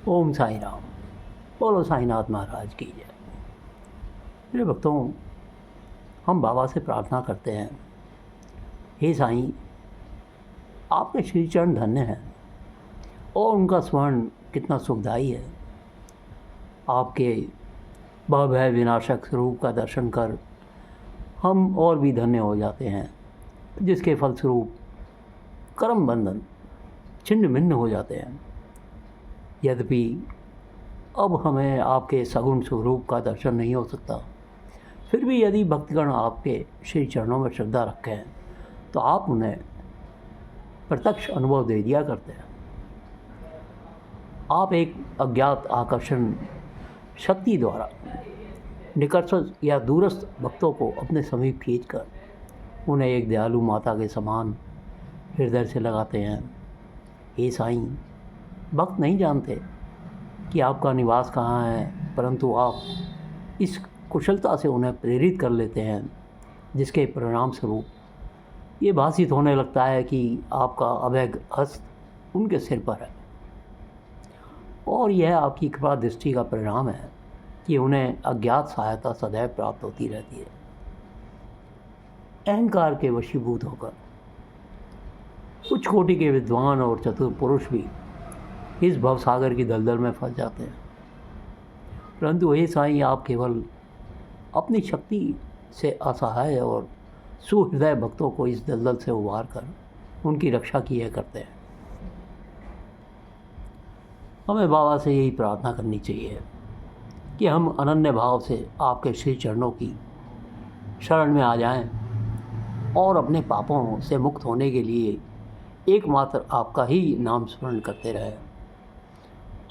ओम साई राम। बोलो साईनाथ महाराज की जय। मेरे भक्तों, हम बाबा से प्रार्थना करते हैं, हे साईं, आपके श्री चरण धन्य हैं और उनका स्मरण कितना सुखदायी है। आपके भय विनाशक स्वरूप का दर्शन कर हम और भी धन्य हो जाते हैं, जिसके फलस्वरूप कर्म बंधन छिन्न भिन्न हो जाते हैं। यद्यपि अब हमें आपके सगुण स्वरूप का दर्शन नहीं हो सकता, फिर भी यदि भक्तगण आपके श्री चरणों में श्रद्धा रखें हैं तो आप उन्हें प्रत्यक्ष अनुभव दे दिया करते हैं। आप एक अज्ञात आकर्षण शक्ति द्वारा निकटस्थ या दूरस्थ भक्तों को अपने समीप खींचकर उन्हें एक दयालु माता के समान हृदय से लगाते हैं। हे साईं, भक्त नहीं जानते कि आपका निवास कहाँ है, परंतु आप इस कुशलता से उन्हें प्रेरित कर लेते हैं, जिसके परिणाम स्वरूप ये भासित होने लगता है कि आपका अभय हस्त उनके सिर पर है। और यह आपकी कृपा दृष्टि का परिणाम है कि उन्हें अज्ञात सहायता सदैव प्राप्त होती रहती है। अहंकार के वशीभूत होकर उच्च कोटि के विद्वान और चतुर पुरुष भी इस भवसागर की दलदल में फंस जाते हैं, परंतु हे साईं, आप केवल अपनी शक्ति से असहाय और सुहृदय भक्तों को इस दलदल से उबार कर उनकी रक्षा किया करते हैं। हमें बाबा से यही प्रार्थना करनी चाहिए कि हम अनन्य भाव से आपके श्री चरणों की शरण में आ जाएं और अपने पापों से मुक्त होने के लिए एकमात्र आपका ही नाम स्मरण करते रहें।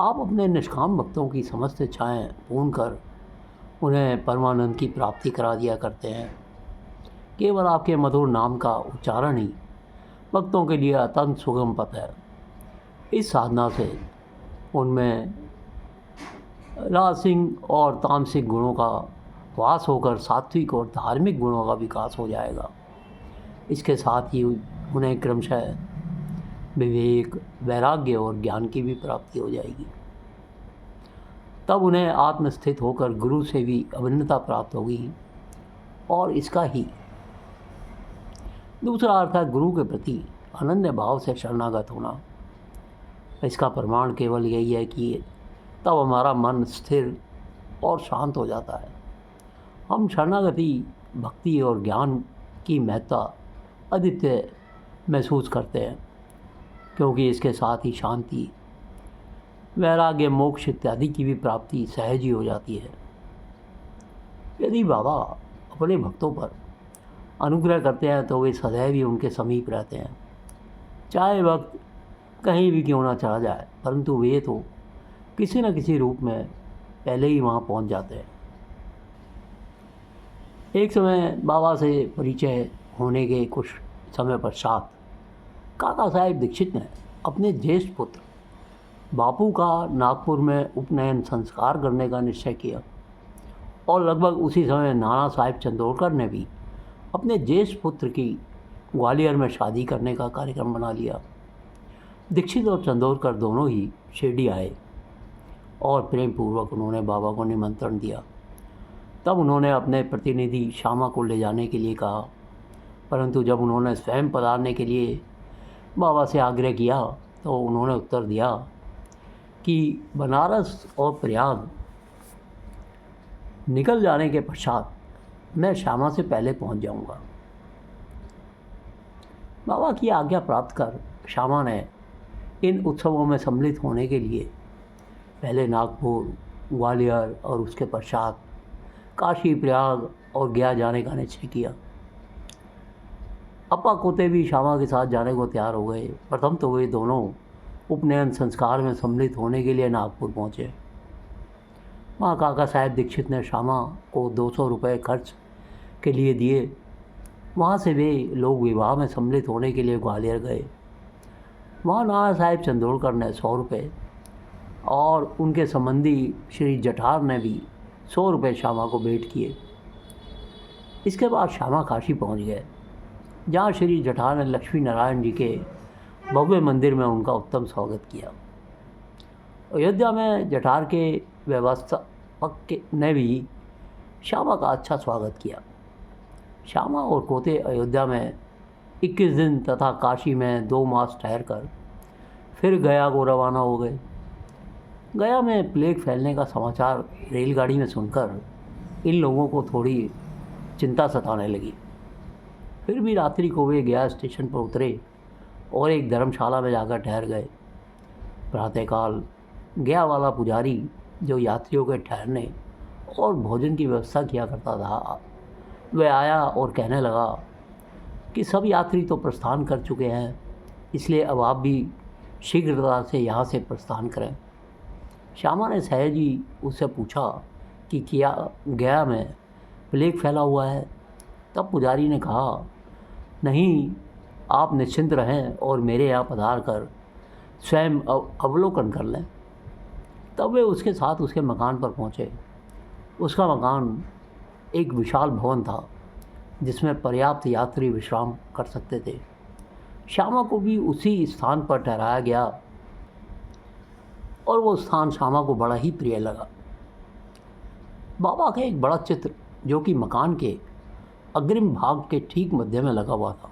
आप अपने निष्काम भक्तों की समस्त इच्छाएं पूर्ण कर उन्हें परमानंद की प्राप्ति करा दिया करते हैं। केवल आपके मधुर नाम का उच्चारण ही भक्तों के लिए अत्यंत सुगम पथ है। इस साधना से उनमें राजसिक और तामसिक गुणों का वास होकर सात्विक और धार्मिक गुणों का विकास हो जाएगा। इसके साथ ही उन्हें क्रमशः विवेक, वैराग्य और ज्ञान की भी प्राप्ति हो जाएगी। तब उन्हें आत्मस्थित होकर गुरु से भी अभिन्नता प्राप्त होगी। और इसका ही दूसरा अर्थ है गुरु के प्रति अनन्य भाव से शरणागत होना। इसका प्रमाण केवल यही है कि तब हमारा मन स्थिर और शांत हो जाता है। हम शरणागति, भक्ति और ज्ञान की महत्ता अद्वितीय महसूस करते हैं, क्योंकि इसके साथ ही शांति, वैराग्य, मोक्ष इत्यादि की भी प्राप्ति सहज ही हो जाती है। यदि बाबा अपने भक्तों पर अनुग्रह करते हैं तो वे सदैव ही उनके समीप रहते हैं, चाहे वक्त कहीं भी क्यों ना चला जाए, परंतु वे तो किसी न किसी रूप में पहले ही वहाँ पहुँच जाते हैं। एक समय बाबा से परिचय होने के कुछ समय पश्चात काका साहेब दीक्षित ने अपने ज्येष्ठ पुत्र बापू का नागपुर में उपनयन संस्कार करने का निश्चय किया और लगभग उसी समय नाना साहेब चंदोरकर ने भी अपने ज्येष्ठ पुत्र की ग्वालियर में शादी करने का कार्यक्रम बना लिया। दीक्षित और चंदोरकर दोनों ही शिरडी आए और प्रेम पूर्वक उन्होंने बाबा को निमंत्रण दिया। तब उन्होंने अपने प्रतिनिधि श्यामा को ले जाने के लिए कहा, परंतु जब उन्होंने स्वयं पधारने के लिए बाबा से आग्रह किया तो उन्होंने उत्तर दिया कि बनारस और प्रयाग निकल जाने के पश्चात मैं श्यामा से पहले पहुंच जाऊंगा। बाबा की आज्ञा प्राप्त कर श्यामा ने इन उत्सवों में सम्मिलित होने के लिए पहले नागपुर, ग्वालियर और उसके पश्चात काशी, प्रयाग और गया जाने का निश्चय किया। अप्पा कोते भी श्यामा के साथ जाने को तैयार हो गए। प्रथम तो वे दोनों उपनयन संस्कार में सम्मिलित होने के लिए नागपुर पहुँचे। वहाँ काका साहेब दीक्षित ने श्यामा को 200 रुपये खर्च के लिए दिए। वहाँ से वे लोग विवाह में सम्मिलित होने के लिए ग्वालियर गए। वहाँ नाना साहेब चंदोरकर ने 100 रुपये और उनके संबंधी श्री जठार ने भी 100 रुपये श्यामा को भेंट किए। इसके बाद श्यामा काशी पहुँच गए, जहाँ श्री जठार ने लक्ष्मी नारायण जी के भव्य मंदिर में उनका उत्तम स्वागत किया। अयोध्या में जठार के व्यवस्थापक ने भी श्यामा का अच्छा स्वागत किया। श्यामा और कोते अयोध्या में 21 दिन तथा काशी में 2 मास ठहर कर फिर गया को रवाना हो गए। गया में प्लेग फैलने का समाचार रेलगाड़ी में सुनकर इन लोगों को थोड़ी चिंता सताने लगी। फिर भी रात्रि को वे गया स्टेशन पर उतरे और एक धर्मशाला में जाकर ठहर गए। प्रातःकाल गया वाला पुजारी, जो यात्रियों के ठहरने और भोजन की व्यवस्था किया करता था, वह आया और कहने लगा कि सब यात्री तो प्रस्थान कर चुके हैं, इसलिए अब आप भी शीघ्रता से यहाँ से प्रस्थान करें। श्यामा ने सहज ही उससे पूछा कि क्या गया में प्लेग फैला हुआ है? तब पुजारी ने कहा, नहीं, आप निश्चिंत रहें और मेरे यहाँ पधार कर स्वयं अवलोकन कर लें। तब वे उसके साथ उसके मकान पर पहुँचे। उसका मकान एक विशाल भवन था जिसमें पर्याप्त यात्री विश्राम कर सकते थे। श्यामा को भी उसी स्थान पर ठहराया गया और वो स्थान श्यामा को बड़ा ही प्रिय लगा। बाबा का एक बड़ा चित्र, जो कि मकान के अग्रिम भाग के ठीक मध्य में लगा हुआ था,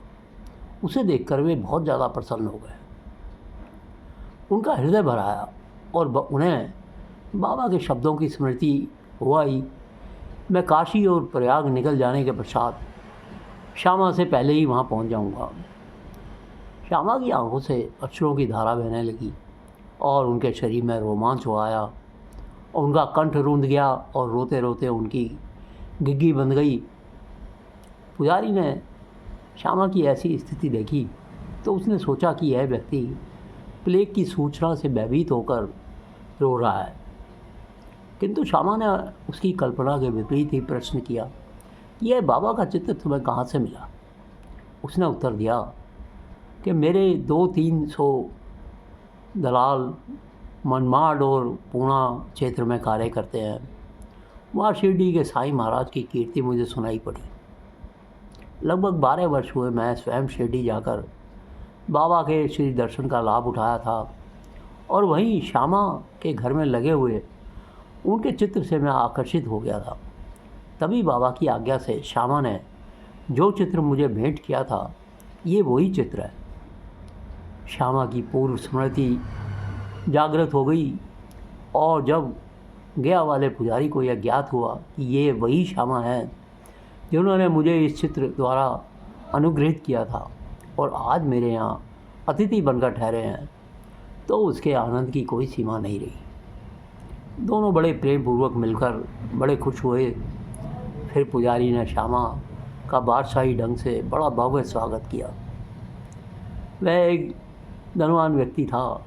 उसे देखकर वे बहुत ज़्यादा प्रसन्न हो गए। उनका हृदय भर आया और उन्हें बाबा के शब्दों की स्मृति हुआ ही। मैं काशी और प्रयाग निकल जाने के पश्चात श्यामा से पहले ही वहाँ पहुँच जाऊँगा। श्यामा की आंखों से अश्रुओं की धारा बहने लगी और उनके शरीर में रोमांच हो आया और उनका कंठ रूंध गया और रोते रोते उनकी गिग्गी बंध गई। पुजारी ने श्यामा की ऐसी स्थिति देखी तो उसने सोचा कि यह व्यक्ति प्लेग की सूचना से भयभीत होकर रो रहा है, किंतु श्यामा ने उसकी कल्पना के विपरीत ही प्रश्न किया कि यह बाबा का चित्र तुम्हें कहाँ से मिला? उसने उत्तर दिया कि मेरे 200-300 दलाल मनमाड और पूना क्षेत्र में कार्य करते हैं। वहाँ शिरडी के साईं महाराज की कीर्ति मुझे सुनाई पड़ी। लगभग 12 वर्ष हुए मैं स्वयं शिरडी जाकर बाबा के श्री दर्शन का लाभ उठाया था और वहीं श्यामा के घर में लगे हुए उनके चित्र से मैं आकर्षित हो गया था। तभी बाबा की आज्ञा से श्यामा ने जो चित्र मुझे भेंट किया था, ये वही चित्र है। श्यामा की पूर्व स्मृति जागृत हो गई और जब गया वाले पुजारी को यह ज्ञात हुआ कि ये वही श्यामा है जिन्होंने मुझे इस चित्र द्वारा अनुग्रहित किया था और आज मेरे यहाँ अतिथि बनकर ठहरे हैं, तो उसके आनंद की कोई सीमा नहीं रही। दोनों बड़े प्रेम पूर्वक मिलकर बड़े खुश हुए। फिर पुजारी ने श्यामा का बादशाही ढंग से बड़ा भव्य स्वागत किया। वह एक धनवान व्यक्ति था।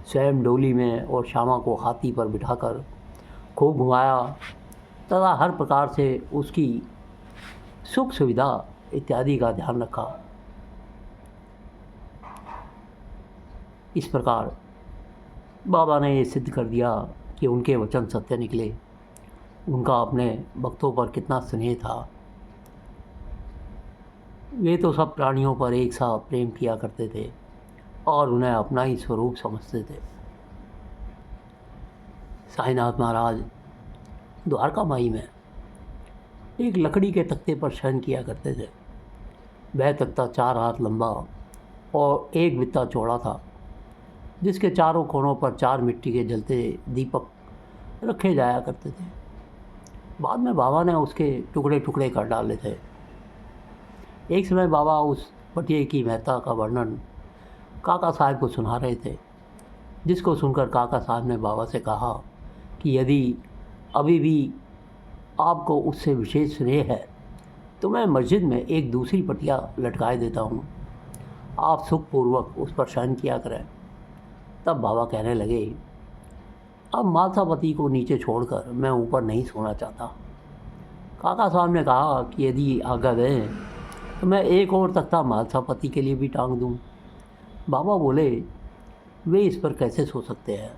स्वयं डोली में और श्यामा को हाथी पर बिठाकर खूब घुमाया तथा हर प्रकार से उसकी सुख सुविधा इत्यादि का ध्यान रखा। इस प्रकार बाबा ने ये सिद्ध कर दिया कि उनके वचन सत्य निकले। उनका अपने भक्तों पर कितना स्नेह था। वे तो सब प्राणियों पर एक सा प्रेम किया करते थे और उन्हें अपना ही स्वरूप समझते थे। साईनाथ महाराज द्वारका माई में एक लकड़ी के तख्ते पर शयन किया करते थे। वह तख्ता 4 हाथ लंबा और 1 बित्ता चौड़ा था, जिसके चारों कोनों पर 4 मिट्टी के जलते दीपक रखे जाया करते थे। बाद में बाबा ने उसके टुकड़े टुकड़े कर डाले थे। एक समय बाबा उस पटिये की महत्ता का वर्णन काका साहब को सुना रहे थे, जिसको सुनकर काका साहब ने बाबा से कहा कि यदि अभी भी आपको उससे विशेष स्नेह है तो मैं मस्जिद में एक दूसरी पटिया लटकाए देता हूँ, आप सुखपूर्वक उस पर शयन किया करें। तब बाबा कहने लगे, अब मालसापति को नीचे छोड़कर मैं ऊपर नहीं सोना चाहता। काका साहब ने कहा कि यदि आज्ञा दें तो मैं एक और तख्ता मालसापति के लिए भी टांग दूँ। बाबा बोले, वे इस पर कैसे सो सकते हैं?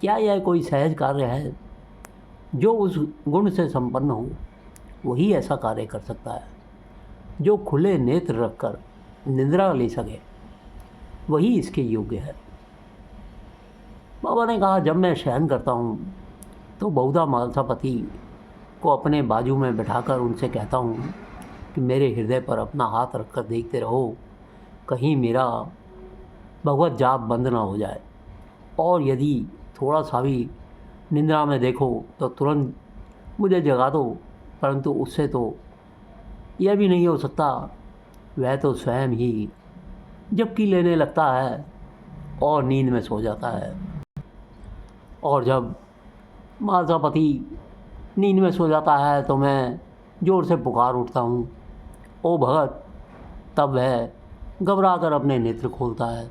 क्या यह कोई सहज कार्य है? जो उस गुण से संपन्न हो वही ऐसा कार्य कर सकता है। जो खुले नेत्र रखकर निद्रा ले सके वही इसके योग्य है। बाबा ने कहा, जब मैं शयन करता हूँ तो बहुधा मालसापति को अपने बाजू में बिठाकर उनसे कहता हूँ कि मेरे हृदय पर अपना हाथ रखकर देखते रहो, कहीं मेरा भगवत जाप बंद ना हो जाए, और यदि थोड़ा सा भी निंद्रा में देखो तो तुरंत मुझे जगा दो। परंतु उससे तो यह भी नहीं हो सकता, वह तो स्वयं ही झपकी लेने लगता है और नींद में सो जाता है। और जब मालसापति नींद में सो जाता है तो मैं ज़ोर से पुकार उठता हूँ, ओ भगत। तब वह घबरा कर अपने नेत्र खोलता है।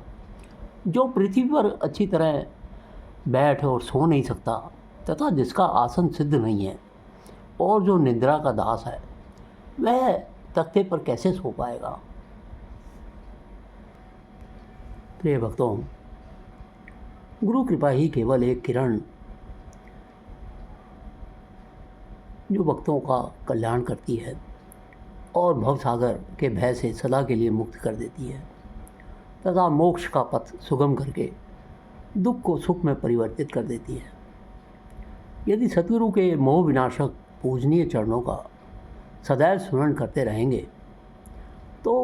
जो पृथ्वी पर अच्छी तरह बैठ और सो नहीं सकता तथा जिसका आसन सिद्ध नहीं है और जो निद्रा का दास है, वह तख्ते पर कैसे सो पाएगा। प्रिय भक्तों, गुरु कृपा ही केवल एक किरण जो भक्तों का कल्याण करती है और भवसागर के भय से सदा के लिए मुक्त कर देती है तथा मोक्ष का पथ सुगम करके दुख को सुख में परिवर्तित कर देती है। यदि सतगुरु के मोह विनाशक पूजनीय चरणों का सदैव स्मरण करते रहेंगे तो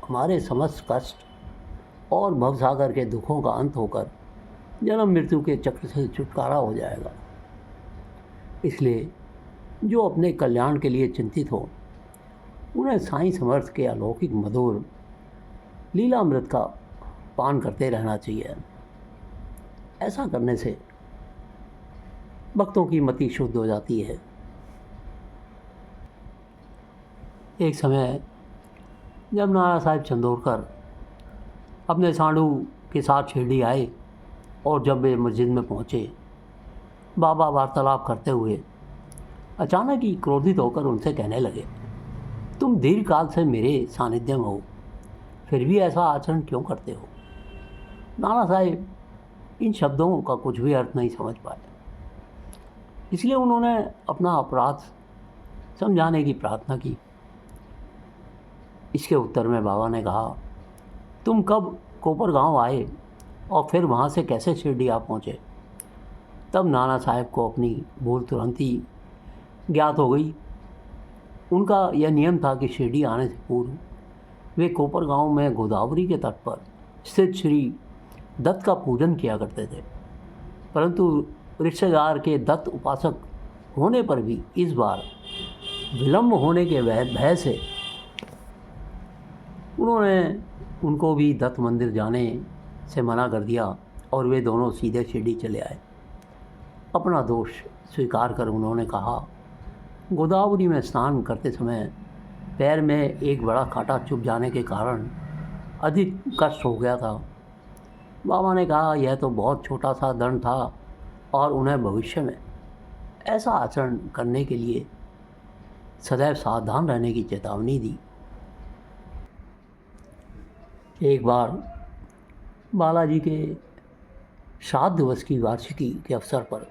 हमारे समस्त कष्ट और भवसागर के दुखों का अंत होकर जन्म मृत्यु के चक्र से छुटकारा हो जाएगा। इसलिए जो अपने कल्याण के लिए चिंतित हो, उन्हें साईं समर्थ के अलौकिक मधुर लीलामृत का पान करते रहना चाहिए। ऐसा करने से भक्तों की मति शुद्ध हो जाती है। एक समय जब नाना साहेब चंदोरकर अपने सांडू के साथ शिरडी आए और जब वे मस्जिद में पहुँचे, बाबा वार्तालाप करते हुए अचानक ही क्रोधित होकर उनसे कहने लगे, तुम दीर्घ काल से मेरे सानिध्य में हो, फिर भी ऐसा आचरण क्यों करते हो। नाना साहेब इन शब्दों का कुछ भी अर्थ नहीं समझ पाए, इसलिए उन्होंने अपना अपराध समझाने की प्रार्थना की। इसके उत्तर में बाबा ने कहा, तुम कब कोपर गांव आए और फिर वहाँ से कैसे शिरडी आ पहुँचे। तब नाना साहेब को अपनी भूल तुरंत ही ज्ञात हो गई। उनका यह नियम था कि शिरडी आने से पूर्व वे कोपर गांव में गोदावरी के तट पर स्थित श्री दत्त का पूजन किया करते थे, परंतु रिश्तेदार के दत्त उपासक होने पर भी इस बार विलम्ब होने के भय से उन्होंने उनको भी दत्त मंदिर जाने से मना कर दिया और वे दोनों सीधे शिरडी चले आए। अपना दोष स्वीकार कर उन्होंने कहा, गोदावरी में स्नान करते समय पैर में एक बड़ा कांटा चुभ जाने के कारण अधिक कष्ट हो गया था। बाबा ने कहा, यह तो बहुत छोटा सा दंड था और उन्हें भविष्य में ऐसा आचरण करने के लिए सदैव सावधान रहने की चेतावनी दी। एक बार बालाजी के श्राद्ध दिवस की वार्षिकी के अवसर पर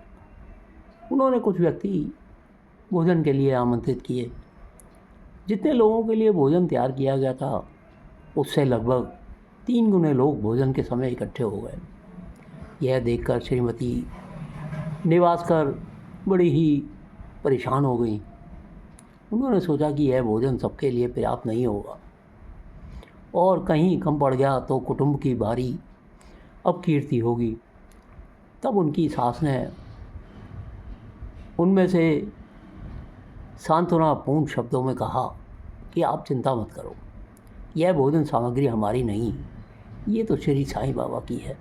उन्होंने कुछ व्यक्ति भोजन के लिए आमंत्रित किए। जितने लोगों के लिए भोजन तैयार किया गया था, उससे लगभग 3 गुने लोग भोजन के समय इकट्ठे हो गए। यह देखकर श्रीमती निवासकर बड़ी ही परेशान हो गई। उन्होंने सोचा कि यह भोजन सबके लिए पर्याप्त नहीं होगा और कहीं कम पड़ गया तो कुटुंब की भारी अपकीर्ति होगी। तब उनकी सास ने उनमें से सांत्वनापूर्ण शब्दों में कहा कि आप चिंता मत करो, यह भोजन सामग्री हमारी नहीं, ये तो श्री साईं बाबा की है।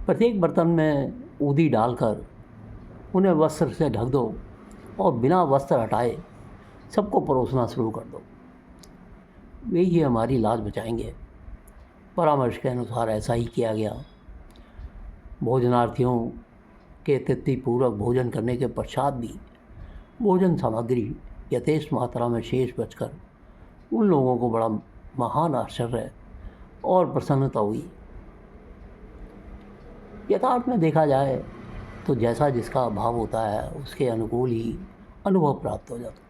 प्रत्येक बर्तन में ऊदी डालकर उन्हें वस्त्र से ढक दो और बिना वस्त्र हटाए सबको परोसना शुरू कर दो, वे ही हमारी लाज बचाएंगे। परामर्श के अनुसार ऐसा ही किया गया। भोजनार्थियों के तृप्तिपूर्वक भोजन करने के पश्चात भी भोजन सामग्री यथेष्ट मात्रा में शेष बचकर उन लोगों को बड़ा महान आश्चर्य और प्रसन्नता हुई। यथार्थ में देखा जाए तो जैसा जिसका भाव होता है उसके अनुकूल ही अनुभव प्राप्त हो जाता है।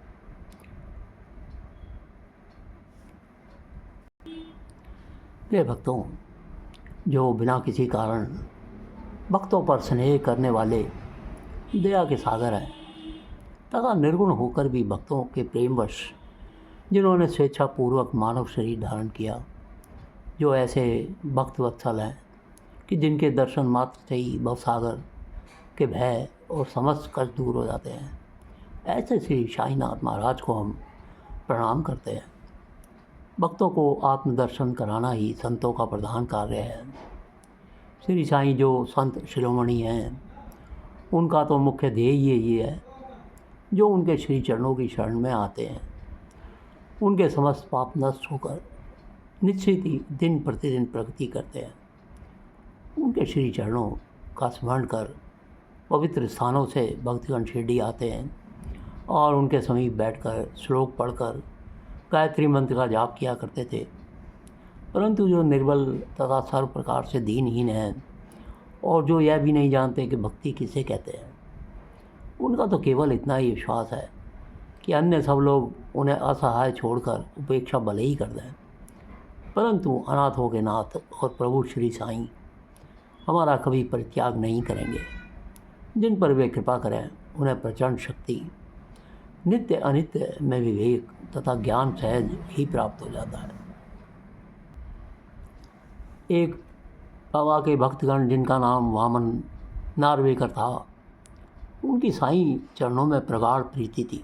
प्रिय भक्तों, जो बिना किसी कारण भक्तों पर स्नेह करने वाले दया के सागर हैं, तथा निर्गुण होकर भी भक्तों के प्रेमवश जिन्होंने स्वेच्छापूर्वक मानव शरीर धारण किया, जो ऐसे भक्त वत्सल हैं कि जिनके दर्शन मात्र से ही भवसागर के भय और समस्त कष्ट दूर हो जाते हैं, ऐसे श्री साईनाथ महाराज को हम प्रणाम करते हैं। भक्तों को आत्मदर्शन कराना ही संतों का प्रधान कार्य है। श्री साईं जो संत शिरोमणि हैं, उनका तो मुख्य ध्येय यही है, जो उनके श्री चरणों की शरण में आते हैं, उनके समस्त पाप नष्ट होकर निश्चित ही दिन प्रतिदिन प्रगति करते हैं। उनके श्री चरणों का स्मरण कर पवित्र स्थानों से भक्तगण शिरडी आते हैं और उनके समीप बैठकर श्लोक पढ़कर गायत्री मंत्र का जाप किया करते थे। परंतु जो निर्बल तथा सर्व प्रकार से दीनहीन हैं और जो यह भी नहीं जानते कि भक्ति किसे कहते हैं, उनका तो केवल इतना ही विश्वास है कि अन्य सब लोग उन्हें असहाय छोड़कर उपेक्षा भले ही कर दें, परंतु अनाथों के नाथ और प्रभु श्री साईं हमारा कभी परित्याग नहीं करेंगे। जिन पर वे कृपा करें उन्हें प्रचंड शक्ति, नित्य अनित्य में विवेक तथा ज्ञान सहज ही प्राप्त हो जाता है। एक बाबा के भक्तगण जिनका नाम वामन नार्वेकर था, उनकी साईं चरणों में प्रगाढ़ प्रीति थी।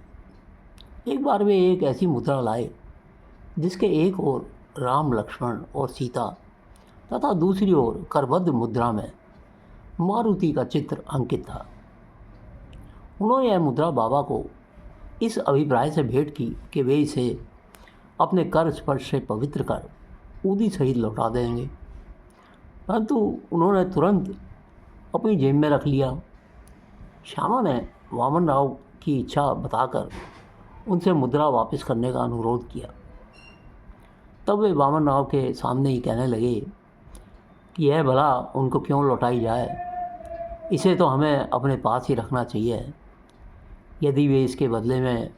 एक बार वे एक ऐसी मुद्रा लाए जिसके एक ओर राम लक्ष्मण और सीता तथा दूसरी ओर करबद्ध मुद्रा में मारुति का चित्र अंकित था। उन्होंने यह मुद्रा बाबा को इस अभिप्राय से भेंट की कि वे इसे अपने कर स्पर्श से पवित्र कर उदी सहित लौटा देंगे, परंतु उन्होंने तुरंत अपनी जेब में रख लिया। श्यामा ने वामन राव की इच्छा बताकर उनसे मुद्रा वापस करने का अनुरोध किया। तब वे वामन राव के सामने ही कहने लगे कि यह भला उनको क्यों लौटाई जाए, इसे तो हमें अपने पास ही रखना चाहिए। यदि वे इसके बदले में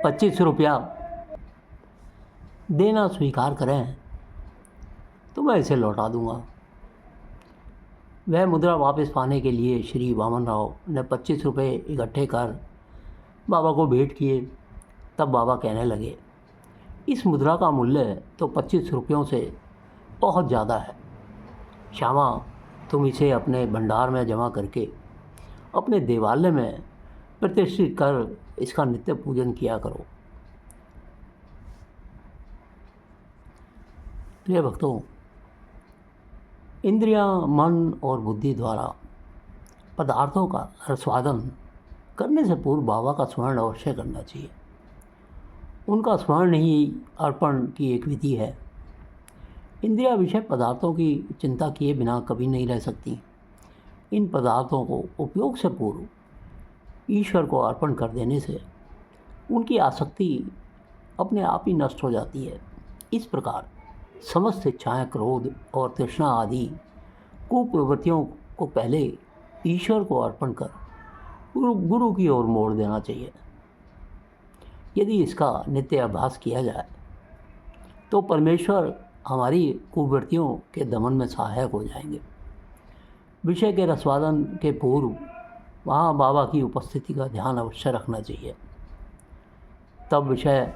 25 रुपया देना स्वीकार करें तो मैं इसे लौटा दूंगा। वह मुद्रा वापस पाने के लिए श्री वामन राव ने 25 रुपये इकट्ठे कर बाबा को भेंट किए। तब बाबा कहने लगे, इस मुद्रा का मूल्य तो 25 रुपयों से बहुत ज़्यादा है। श्यामा, तुम इसे अपने भंडार में जमा करके अपने देवालय में प्रतिष्ठित कर इसका नित्य पूजन किया करो। प्रिय भक्तों, इंद्रियां, मन और बुद्धि द्वारा पदार्थों का रसवादन करने से पूर्व बाबा का स्मरण अवश्य करना चाहिए। उनका स्मरण ही अर्पण की एक विधि है। इंद्रिया विषय पदार्थों की चिंता किए बिना कभी नहीं रह सकती। इन पदार्थों को उपयोग से पूर्व ईश्वर को अर्पण कर देने से उनकी आसक्ति अपने आप ही नष्ट हो जाती है। इस प्रकार समस्त इच्छाएं, क्रोध और तृष्णा आदि कुप्रवृत्तियों को पहले ईश्वर को अर्पण कर गुरु की ओर मोड़ देना चाहिए। यदि इसका नित्य अभ्यास किया जाए तो परमेश्वर हमारी कुवृत्तियों के दमन में सहायक हो जाएंगे। विषय के रसवादन के पूर्व वहाँ बाबा की उपस्थिति का ध्यान अवश्य रखना चाहिए। तब विषय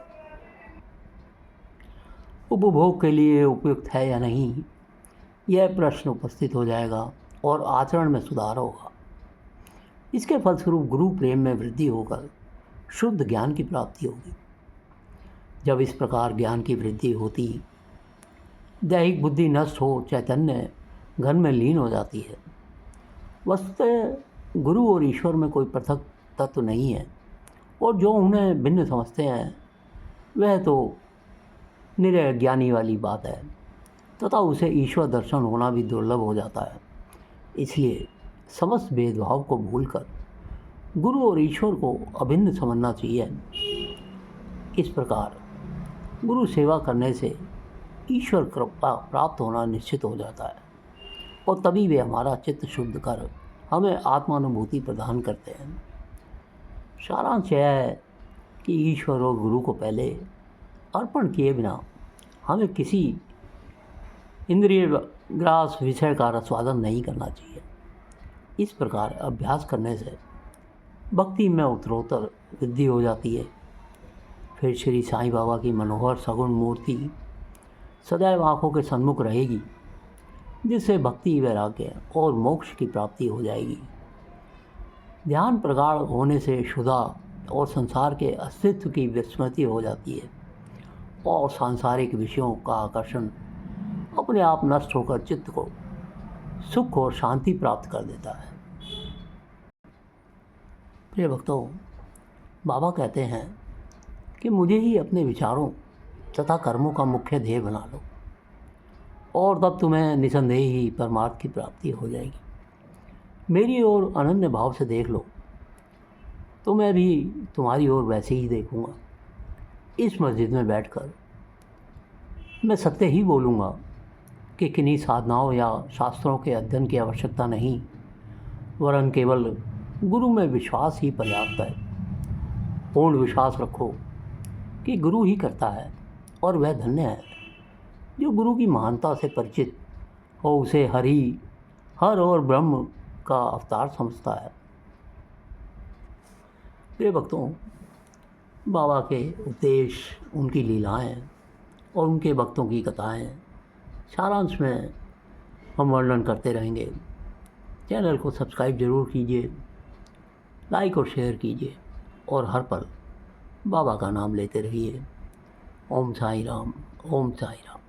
उपभोग के लिए उपयुक्त है या नहीं, यह प्रश्न उपस्थित हो जाएगा और आचरण में सुधार होगा। इसके फलस्वरूप गुरु प्रेम में वृद्धि होकर शुद्ध ज्ञान की प्राप्ति होगी। जब इस प्रकार ज्ञान की वृद्धि होती, दैहिक बुद्धि नष्ट हो चैतन्य घन में लीन हो जाती है। वस्तुतः गुरु और ईश्वर में कोई पृथक तत्व नहीं है, और जो उन्हें भिन्न समझते हैं वह तो निरय ज्ञानी वाली बात है, तथा उसे ईश्वर दर्शन होना भी दुर्लभ हो जाता है। इसलिए समस्त भेदभाव को भूलकर गुरु और ईश्वर को अभिन्न समझना चाहिए। इस प्रकार गुरु सेवा करने से ईश्वर कृपा प्राप्त होना निश्चित हो जाता है, और तभी वे हमारा चित्त शुद्ध कर हमें आत्मानुभूति प्रदान करते हैं। सारांश यह है कि ईश्वर और गुरु को पहले अर्पण किए बिना हमें किसी इंद्रिय ग्रास विषय का रसवादन नहीं करना चाहिए। इस प्रकार अभ्यास करने से भक्ति में उत्तरोत्तर वृद्धि हो जाती है। फिर श्री साईं बाबा की मनोहर सगुण मूर्ति सदैव आँखों के सन्मुख रहेगी, जिससे भक्ति, वैराग्य और मोक्ष की प्राप्ति हो जाएगी। ध्यान प्रगाढ़ होने से क्षुधा और संसार के अस्तित्व की विस्मृति हो जाती है और सांसारिक विषयों का आकर्षण अपने आप नष्ट होकर चित्त को सुख और शांति प्राप्त कर देता है। प्रिय भक्तों, बाबा कहते हैं कि मुझे ही अपने विचारों तथा कर्मों का मुख्य ध्येय बना लो और तब तुम्हें निसंदेह ही परमार्थ की प्राप्ति हो जाएगी। मेरी ओर अनन्य भाव से देख लो तो मैं भी तुम्हारी ओर वैसे ही देखूंगा। इस मस्जिद में बैठकर मैं सत्य ही बोलूँगा कि किन्हीं साधनाओं या शास्त्रों के अध्ययन की आवश्यकता नहीं, वरन केवल गुरु में विश्वास ही पर्याप्त है। पूर्ण विश्वास रखो कि गुरु ही करता है और वह धन्य है जो गुरु की महानता से परिचित हो, उसे हर और ब्रह्म का अवतार समझता है। प्रिय भक्तों, बाबा के उपदेश, उनकी लीलाएं और उनके भक्तों की कथाएं सारांश में हम वर्णन करते रहेंगे। चैनल को सब्सक्राइब जरूर कीजिए, लाइक और शेयर कीजिए और हर पल बाबा का नाम लेते रहिए। ओम साई राम, ओम साई राम।